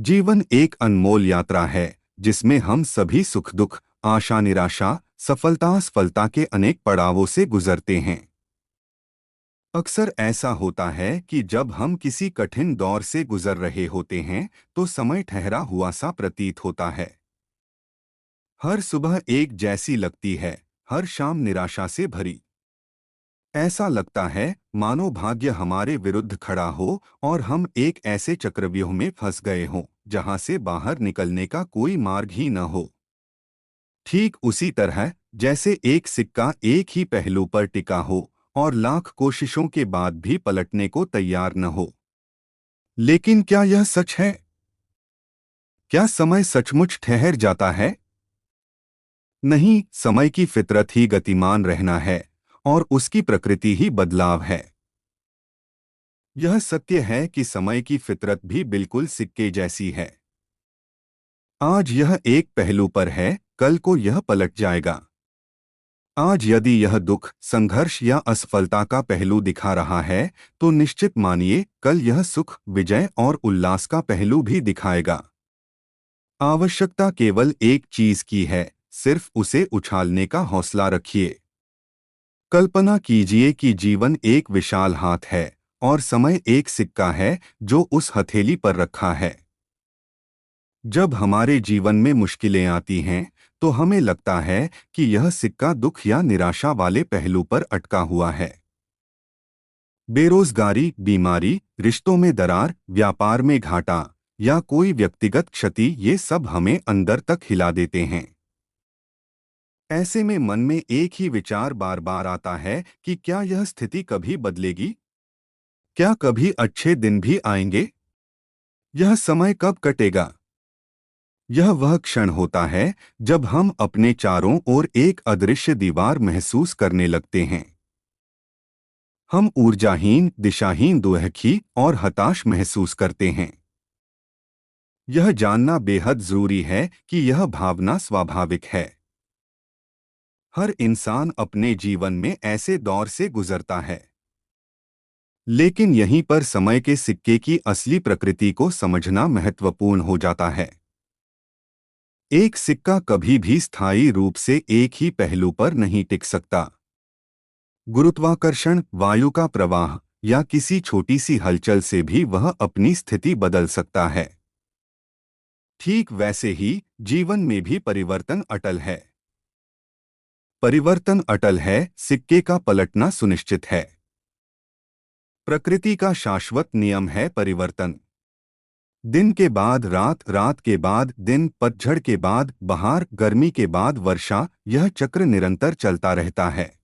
जीवन एक अनमोल यात्रा है जिसमें हम सभी सुख दुख, आशा निराशा, सफलता असफलता के अनेक पड़ावों से गुजरते हैं। अक्सर ऐसा होता है कि जब हम किसी कठिन दौर से गुजर रहे होते हैं तो समय ठहरा हुआ सा प्रतीत होता है। हर सुबह एक जैसी लगती है, हर शाम निराशा से भरी। ऐसा लगता है मानो भाग्य हमारे विरुद्ध खड़ा हो और हम एक ऐसे चक्रव्यूह में फंस गए हों जहां से बाहर निकलने का कोई मार्ग ही न हो। ठीक उसी तरह जैसे एक सिक्का एक ही पहलू पर टिका हो और लाख कोशिशों के बाद भी पलटने को तैयार न हो। लेकिन क्या यह सच है? क्या समय सचमुच ठहर जाता है? नहीं, समय की फितरत ही गतिमान रहना है और उसकी प्रकृति ही बदलाव है। यह सत्य है कि समय की फितरत भी बिल्कुल सिक्के जैसी है। आज यह एक पहलू पर है, कल को यह पलट जाएगा। आज यदि यह दुख, संघर्ष या असफलता का पहलू दिखा रहा है, तो निश्चित मानिए कल यह सुख, विजय और उल्लास का पहलू भी दिखाएगा। आवश्यकता केवल एक चीज की है, सिर्फ उसे उछालने का हौसला रखिए। कल्पना कीजिए कि जीवन एक विशाल हाथ है और समय एक सिक्का है जो उस हथेली पर रखा है। जब हमारे जीवन में मुश्किलें आती हैं, तो हमें लगता है कि यह सिक्का दुख या निराशा वाले पहलू पर अटका हुआ है। बेरोजगारी, बीमारी, रिश्तों में दरार, व्यापार में घाटा या कोई व्यक्तिगत क्षति, ये सब हमें अंदर तक हिला देते हैं। ऐसे में मन में एक ही विचार बार बार आता है कि क्या यह स्थिति कभी बदलेगी? क्या कभी अच्छे दिन भी आएंगे? यह समय कब कटेगा? यह वह क्षण होता है जब हम अपने चारों ओर एक अदृश्य दीवार महसूस करने लगते हैं। हम ऊर्जाहीन, दिशाहीन, दुखी और हताश महसूस करते हैं। यह जानना बेहद जरूरी है कि यह भावना स्वाभाविक है। हर इंसान अपने जीवन में ऐसे दौर से गुजरता है। लेकिन यहीं पर समय के सिक्के की असली प्रकृति को समझना महत्वपूर्ण हो जाता है। एक सिक्का कभी भी स्थायी रूप से एक ही पहलू पर नहीं टिक सकता। गुरुत्वाकर्षण, वायु का प्रवाह या किसी छोटी सी हलचल से भी वह अपनी स्थिति बदल सकता है। ठीक वैसे ही जीवन में भी परिवर्तन अटल है। परिवर्तन अटल है, सिक्के का पलटना सुनिश्चित है। प्रकृति का शाश्वत नियम है परिवर्तन। दिन के बाद रात, रात के बाद दिन, पतझड़ के बाद बहार, गर्मी के बाद वर्षा, यह चक्र निरंतर चलता रहता है।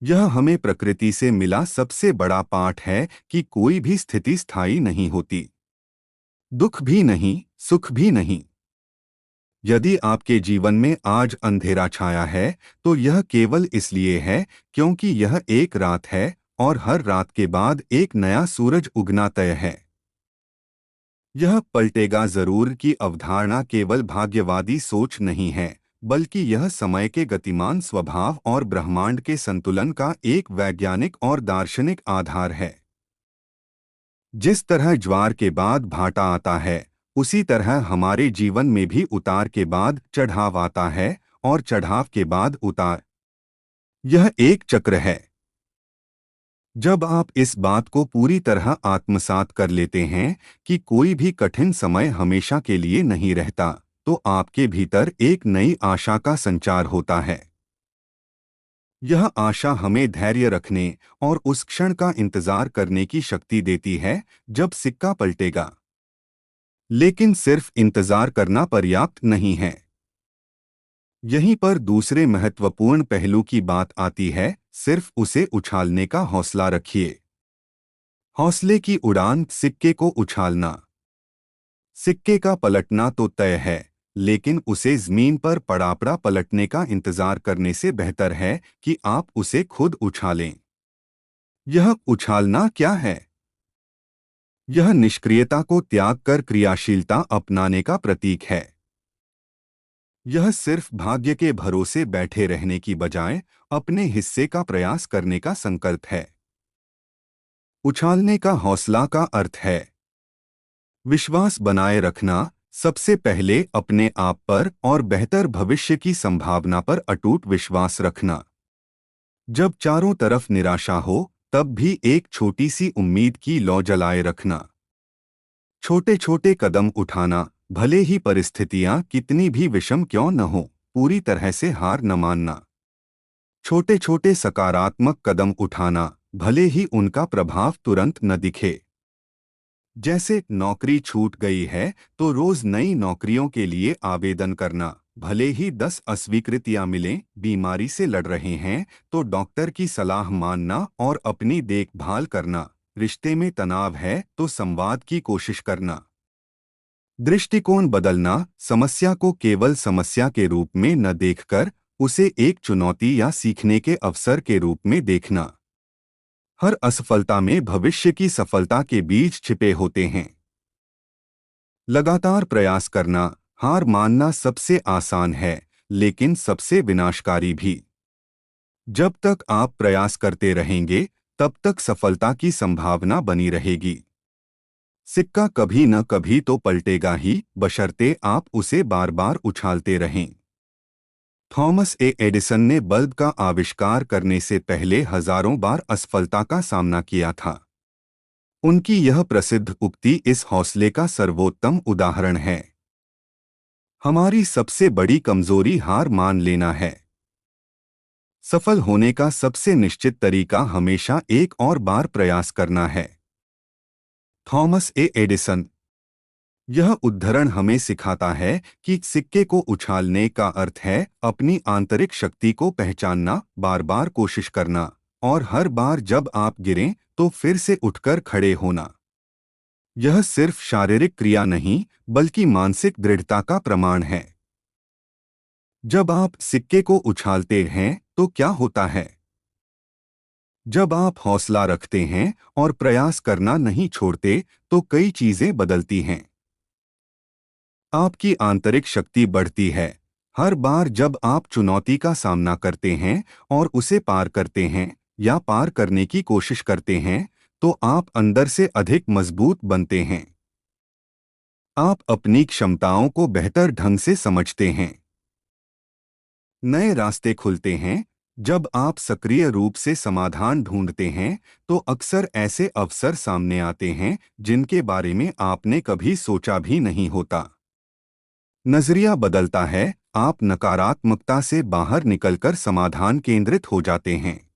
यह हमें प्रकृति से मिला सबसे बड़ा पाठ है कि कोई भी स्थिति स्थायी नहीं होती। दुख भी नहीं, सुख भी नहीं। यदि आपके जीवन में आज अंधेरा छाया है, तो यह केवल इसलिए है क्योंकि यह एक रात है और हर रात के बाद एक नया सूरज उगना तय है। यह पलटेगा जरूर की अवधारणा केवल भाग्यवादी सोच नहीं है, बल्कि यह समय के गतिमान स्वभाव और ब्रह्मांड के संतुलन का एक वैज्ञानिक और दार्शनिक आधार है। जिस तरह ज्वार के बाद भाटा आता है, उसी तरह हमारे जीवन में भी उतार के बाद चढ़ाव आता है और चढ़ाव के बाद उतार। यह एक चक्र है। जब आप इस बात को पूरी तरह आत्मसात कर लेते हैं कि कोई भी कठिन समय हमेशा के लिए नहीं रहता, तो आपके भीतर एक नई आशा का संचार होता है। यह आशा हमें धैर्य रखने और उस क्षण का इंतजार करने की शक्ति देती है जब सिक्का पलटेगा। लेकिन सिर्फ इंतजार करना पर्याप्त नहीं है। यहीं पर दूसरे महत्वपूर्ण पहलू की बात आती है, सिर्फ उसे उछालने का हौसला रखिए। हौसले की उड़ान, सिक्के को उछालना। सिक्के का पलटना तो तय है, लेकिन उसे जमीन पर पड़ापड़ा पलटने का इंतजार करने से बेहतर है कि आप उसे खुद उछालें। यह उछालना क्या है? यह निष्क्रियता को त्याग कर क्रियाशीलता अपनाने का प्रतीक है। यह सिर्फ भाग्य के भरोसे बैठे रहने की बजाय अपने हिस्से का प्रयास करने का संकल्प है। उछालने का हौसला का अर्थ है विश्वास बनाए रखना। सबसे पहले अपने आप पर और बेहतर भविष्य की संभावना पर अटूट विश्वास रखना। जब चारों तरफ निराशा हो, तब भी एक छोटी सी उम्मीद की लौ जलाए रखना। छोटे छोटे कदम उठाना, भले ही परिस्थितियां कितनी भी विषम क्यों न हो, पूरी तरह से हार न मानना। छोटे छोटे सकारात्मक कदम उठाना, भले ही उनका प्रभाव तुरंत न दिखे। जैसे नौकरी छूट गई है तो रोज नई नौकरियों के लिए आवेदन करना, भले ही 10 अस्वीकृतियां मिलें। बीमारी से लड़ रहे हैं तो डॉक्टर की सलाह मानना और अपनी देखभाल करना। रिश्ते में तनाव है तो संवाद की कोशिश करना। दृष्टिकोण बदलना, समस्या को केवल समस्या के रूप में न देखकर उसे एक चुनौती या सीखने के अवसर के रूप में देखना। हर असफलता में भविष्य की सफलता के बीज छिपे होते हैं। लगातार प्रयास करना, हार मानना सबसे आसान है, लेकिन सबसे विनाशकारी भी। जब तक आप प्रयास करते रहेंगे, तब तक सफलता की संभावना बनी रहेगी। सिक्का कभी न कभी तो पलटेगा ही, बशर्ते आप उसे बार बार उछालते रहें। थॉमस एडिसन ने बल्ब का आविष्कार करने से पहले हजारों बार असफलता का सामना किया था। उनकी यह प्रसिद्ध उक्ति इस हौसले का सर्वोत्तम उदाहरण है। हमारी सबसे बड़ी कमजोरी हार मान लेना है। सफल होने का सबसे निश्चित तरीका हमेशा एक और बार प्रयास करना है। Thomas Edison. यह उद्धरण हमें सिखाता है कि सिक्के को उछालने का अर्थ है अपनी आंतरिक शक्ति को पहचानना, बार बार कोशिश करना, और हर बार जब आप गिरें तो फिर से उठकर खड़े होना। यह सिर्फ शारीरिक क्रिया नहीं, बल्कि मानसिक दृढ़ता का प्रमाण है। जब आप सिक्के को उछालते हैं तो क्या होता है? जब आप हौसला रखते हैं और प्रयास करना नहीं छोड़ते, तो कई चीजें बदलती हैं। आपकी आंतरिक शक्ति बढ़ती है। हर बार जब आप चुनौती का सामना करते हैं और उसे पार करते हैं या पार करने की कोशिश करते हैं, तो आप अंदर से अधिक मजबूत बनते हैं। आप अपनी क्षमताओं को बेहतर ढंग से समझते हैं। नए रास्ते खुलते हैं। जब आप सक्रिय रूप से समाधान ढूंढते हैं, तो अक्सर ऐसे अवसर सामने आते हैं जिनके बारे में आपने कभी सोचा भी नहीं होता। नजरिया बदलता है। आप नकारात्मकता से बाहर निकलकर समाधान केंद्रित हो जाते हैं।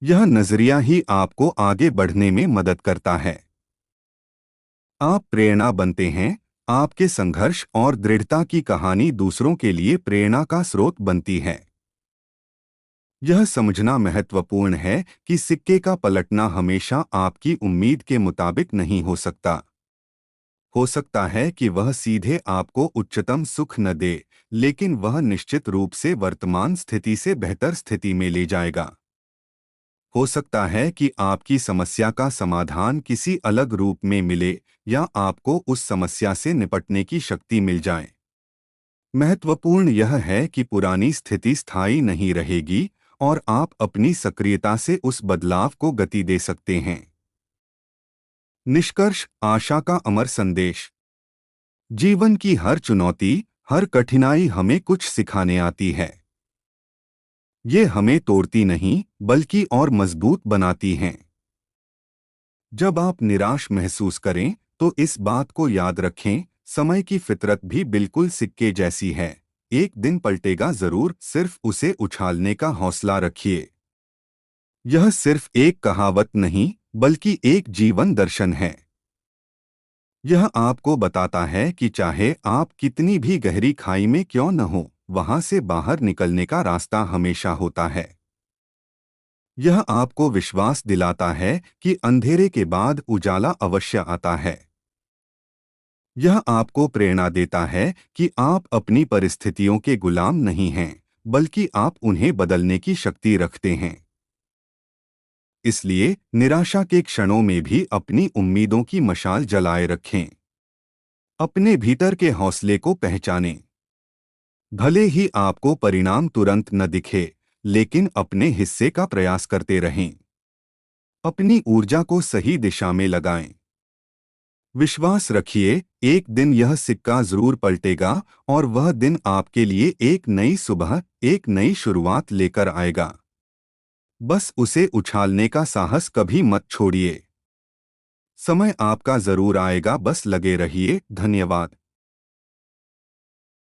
यह नजरिया ही आपको आगे बढ़ने में मदद करता है। आप प्रेरणा बनते हैं। आपके संघर्ष और दृढ़ता की कहानी दूसरों के लिए प्रेरणा का स्रोत बनती है। यह समझना महत्वपूर्ण है कि सिक्के का पलटना हमेशा आपकी उम्मीद के मुताबिक नहीं हो सकता। हो सकता है कि वह सीधे आपको उच्चतम सुख न दे, लेकिन वह निश्चित रूप से वर्तमान स्थिति से बेहतर स्थिति में ले जाएगा। हो सकता है कि आपकी समस्या का समाधान किसी अलग रूप में मिले या आपको उस समस्या से निपटने की शक्ति मिल जाए। महत्वपूर्ण यह है कि पुरानी स्थिति स्थायी नहीं रहेगी और आप अपनी सक्रियता से उस बदलाव को गति दे सकते हैं। निष्कर्ष, आशा का अमर संदेश। जीवन की हर चुनौती, हर कठिनाई हमें कुछ सिखाने आती है। ये हमें तोड़ती नहीं, बल्कि और मजबूत बनाती हैं। जब आप निराश महसूस करें, तो इस बात को याद रखें, समय की फितरत भी बिल्कुल सिक्के जैसी है। एक दिन पलटेगा जरूर, सिर्फ उसे उछालने का हौसला रखिए। यह सिर्फ एक कहावत नहीं, बल्कि एक जीवन दर्शन है। यह आपको बताता है कि चाहे आप कितनी भी गहरी खाई में क्यों न हो, वहां से बाहर निकलने का रास्ता हमेशा होता है। यह आपको विश्वास दिलाता है कि अंधेरे के बाद उजाला अवश्य आता है। यह आपको प्रेरणा देता है कि आप अपनी परिस्थितियों के गुलाम नहीं हैं, बल्कि आप उन्हें बदलने की शक्ति रखते हैं। इसलिए निराशा के क्षणों में भी अपनी उम्मीदों की मशाल जलाए रखें। अपने भीतर के हौसले को पहचानें। भले ही आपको परिणाम तुरंत न दिखे, लेकिन अपने हिस्से का प्रयास करते रहें। अपनी ऊर्जा को सही दिशा में लगाएं। विश्वास रखिए, एक दिन यह सिक्का जरूर पलटेगा और वह दिन आपके लिए एक नई सुबह, एक नई शुरुआत लेकर आएगा। बस उसे उछालने का साहस कभी मत छोड़िए। समय आपका जरूर आएगा, बस लगे रहिए। धन्यवाद।